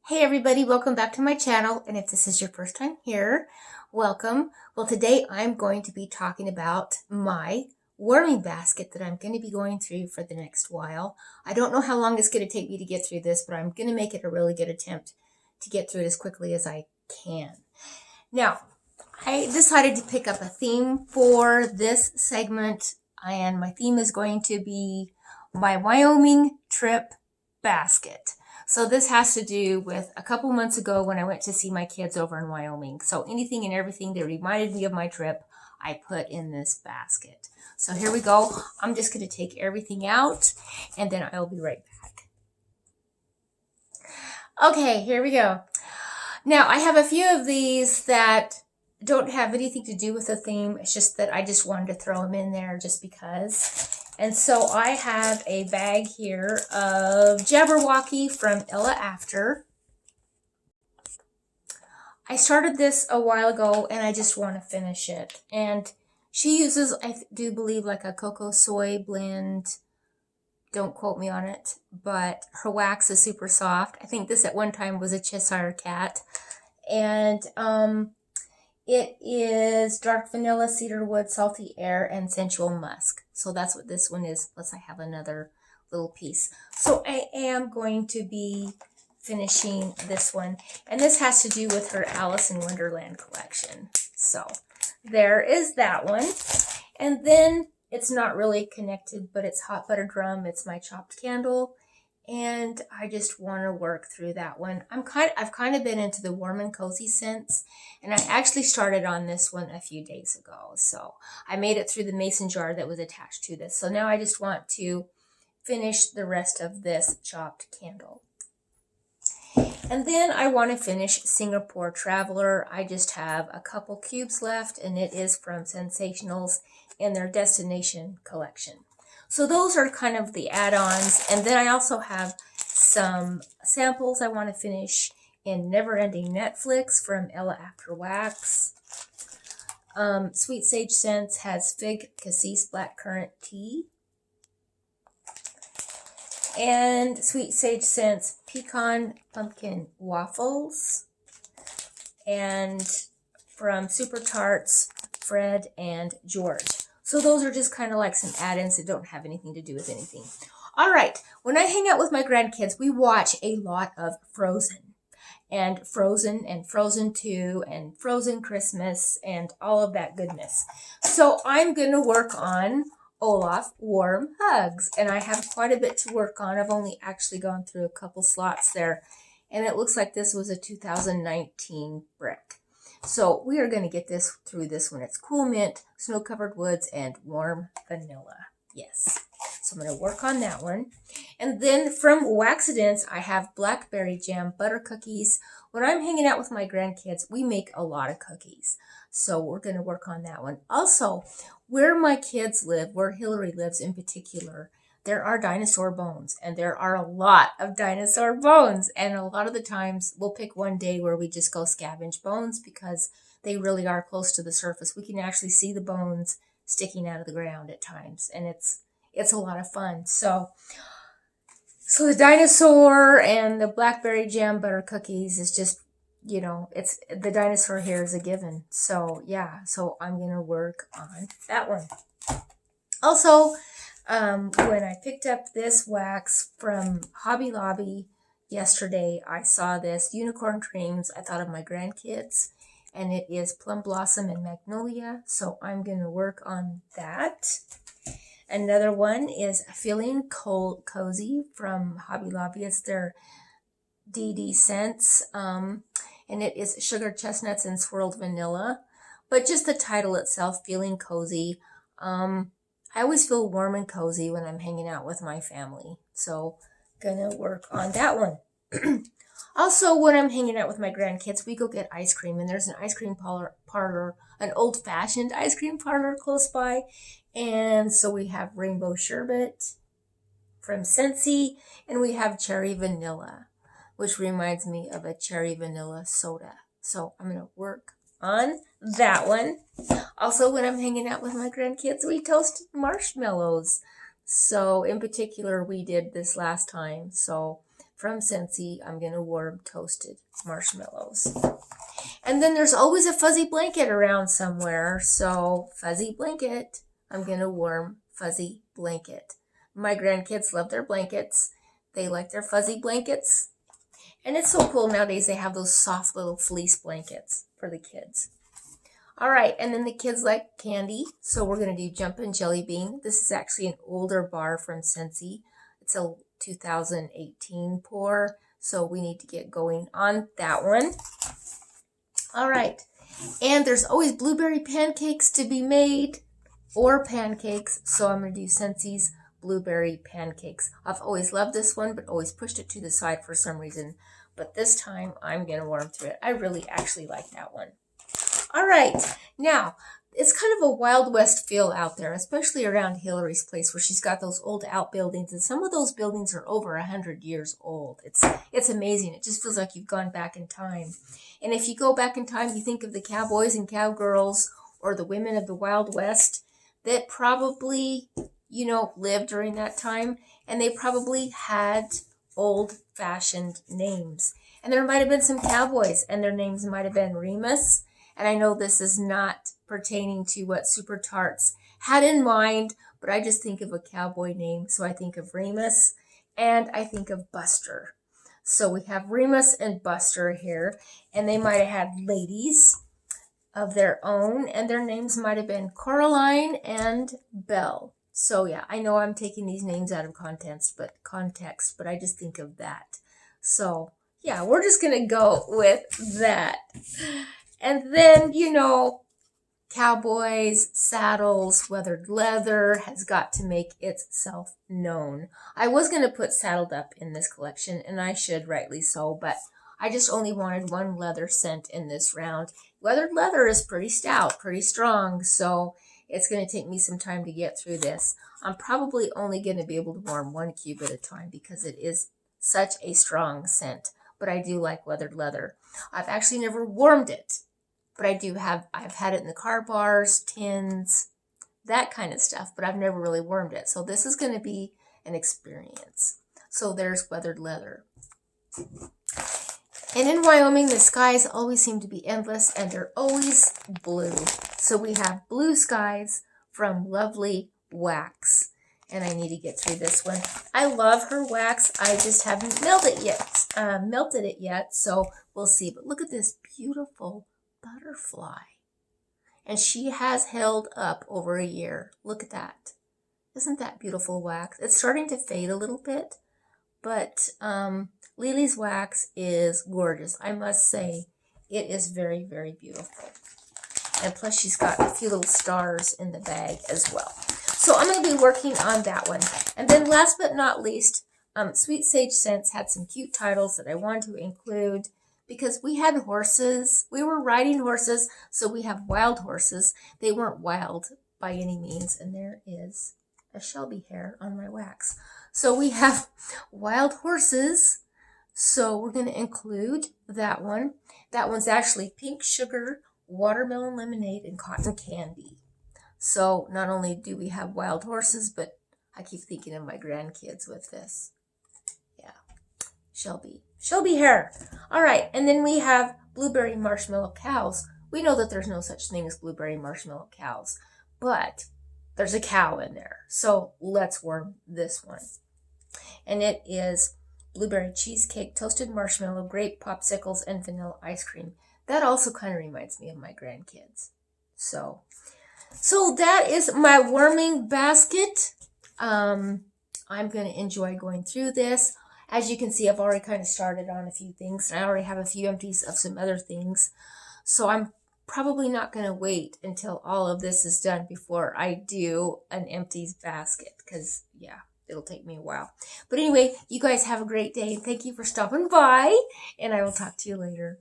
Hey everybody, welcome back to my channel, and if this is your first time here, welcome. Well, today I'm going to be talking about my warming basket that I'm going to be going through for the next while. I don't know how long it's going to take me to get through this, but I'm going to make it a really good attempt to get through it as quickly as I can. Now, I decided to pick up a theme for this segment, and my theme is going to be my Wyoming trip basket. So this has to do with a couple months ago when I went to see my kids over in Wyoming. So anything and everything that reminded me of my trip, I put in this basket. So here we go. I'm just going to take everything out and then I'll be right back. Okay, here we go. Now I have a few of these that don't have anything to do with the theme. It's just that I just wanted to throw them in there just because. And so I have a bag here of Jabberwocky from Ella After. I started this a while ago and I just want to finish it. And she uses, I do believe, like a cocoa soy blend. Don't quote me on it, but her wax is super soft. I think this at one time was a Cheshire cat. And it is dark vanilla, cedarwood, salty air, and sensual musk. So that's what this one is, plus I have another little piece. So I am going to be finishing this one. And this has to do with her Alice in Wonderland collection. So there is that one. And then it's not really connected, but it's Hot Butter Drum. It's my chopped candle. And I just want to work through that one. I've kind of been into the warm and cozy scents, and I actually started on this one a few days ago. So I made it through the mason jar that was attached to this. So now I just want to finish the rest of this chopped candle. And then I want to finish Singapore Traveler. I just have a couple cubes left, and it is from Sensationals in their Destination collection. So those are kind of the add-ons. And then I also have some samples I want to finish in Never Ending Netflix from Ella After Wax. Sweet Sage Scents has Fig Cassis Blackcurrant Tea. And Sweet Sage Scents Pecan Pumpkin Waffles. And from Super Tarts, Fred and George. So those are just kind of like some add-ins that don't have anything to do with anything. All right, when I hang out with my grandkids, we watch a lot of Frozen. And Frozen 2 and Frozen Christmas and all of that goodness. So I'm going to work on Olaf Warm Hugs. And I have quite a bit to work on. I've only actually gone through a couple slots there. And it looks like this was a 2019 brick. So we are going to get this through this one. It's Cool Mint, Snow Covered Woods, and Warm Vanilla. Yes. So I'm going to work on that one. And then from Waxidents, I have Blackberry Jam Butter Cookies. When I'm hanging out with my grandkids, we make a lot of cookies. So we're going to work on that one. Also, where my kids live, where Hillary lives in particular, there are dinosaur bones, and there are a lot of dinosaur bones. And a lot of the times we'll pick one day where we just go scavenge bones because they really are close to the surface. We can actually see the bones sticking out of the ground at times, and it's a lot of fun. So the dinosaur and the Blackberry Jam Butter Cookies is just, you know, it's the dinosaur here is a given. So yeah, so I'm going to work on that one. Also, when I picked up this wax from Hobby Lobby yesterday, I saw this Unicorn Dreams. I thought of my grandkids, and it is Plum Blossom and Magnolia. So I'm going to work on that. Another one is Feeling Cozy from Hobby Lobby. It's their DD Scents, and it is Sugar Chestnuts and Swirled Vanilla. But just the title itself, Feeling Cozy. I always feel warm and cozy when I'm hanging out with my family. So, gonna work on that one. Also, when I'm hanging out with my grandkids, we go get ice cream. And there's an ice cream parlor, an old-fashioned ice cream parlor close by. And so we have Rainbow Sherbet from Scentsy. And we have Cherry Vanilla, which reminds me of a cherry vanilla soda. So, I'm gonna work on that one. Also, when I'm hanging out with my grandkids, we toast marshmallows. So in particular, we did this last time. So from Scentsy, I'm going to warm toasted marshmallows. And then there's always a fuzzy blanket around somewhere. So fuzzy blanket, I'm going to warm fuzzy blanket. My grandkids love their blankets. They like their fuzzy blankets. And it's so cool nowadays they have those soft little fleece blankets for the kids. All right, and then the kids like candy. So we're going to do Jumpin' Jelly Bean. This is actually an older bar from Scentsy. It's a 2018 pour. So we need to get going on that one. All right, and there's always blueberry pancakes to be made or pancakes. So I'm going to do Scentsy's blueberry pancakes. I've always loved this one, but always pushed it to the side for some reason. But this time I'm going to warm through it. I really actually like that one. All right, now it's kind of a Wild West feel out there, especially around Hillary's place where she's got those old outbuildings, and some of those buildings are over 100 years old. It's amazing. It just feels like you've gone back in time. And if you go back in time, you think of the cowboys and cowgirls or the women of the Wild West that probably, lived during that time, and they probably had old-fashioned names. And there might have been some cowboys, and their names might have been Remus. And I know this is not pertaining to what Super Tarts had in mind, but I just think of a cowboy name. So I think of Remus, and I think of Buster. So we have Remus and Buster here, and they might have had ladies of their own, and their names might have been Coraline and Belle. So yeah, I know I'm taking these names out of context, but I just think of that. So yeah, we're just going to go with that. And then, cowboys, saddles, weathered leather has got to make itself known. I was going to put Saddled Up in this collection, and I should, rightly so, but I just only wanted one leather scent in this round. Weathered leather is pretty stout, pretty strong, so it's going to take me some time to get through this. I'm probably only going to be able to warm one cube at a time because it is such a strong scent, but I do like weathered leather. I've actually never warmed it. But I've had it in the car bars, tins, that kind of stuff, but I've never really warmed it. So this is going to be an experience. So there's weathered leather. And in Wyoming, the skies always seem to be endless, and they're always blue. So we have Blue Skies from Lovely Wax. And I need to get through this one. I love her wax. I just haven't melted it yet. So we'll see. But look at this beautiful butterfly, and she has held up over a year. Look at that. Isn't that beautiful wax? It's starting to fade a little bit, but Lily's wax is gorgeous. I must say it is very, very beautiful. And plus she's got a few little stars in the bag as well. So I'm going to be working on that one. And then last but not least, Sweet Sage Scents had some cute titles that I wanted to include. Because we had horses, we were riding horses, so we have wild horses. They weren't wild by any means, and there is a Shelby hair on my wax. So we have wild horses, so we're going to include that one. That one's actually pink sugar, watermelon lemonade, and cotton candy. So not only do we have wild horses, but I keep thinking of my grandkids with this. Yeah, Shelby hair. All right, and then we have blueberry marshmallow cows. We know that there's no such thing as blueberry marshmallow cows, but there's a cow in there. So let's warm this one. And it is blueberry cheesecake, toasted marshmallow, grape popsicles, and vanilla ice cream. That also kind of reminds me of my grandkids. So that is my warming basket. I'm going to enjoy going through this. As you can see, I've already kind of started on a few things, and I already have a few empties of some other things. So I'm probably not going to wait until all of this is done before I do an empties basket, because, yeah, it'll take me a while. But anyway, you guys have a great day, and thank you for stopping by, and I will talk to you later.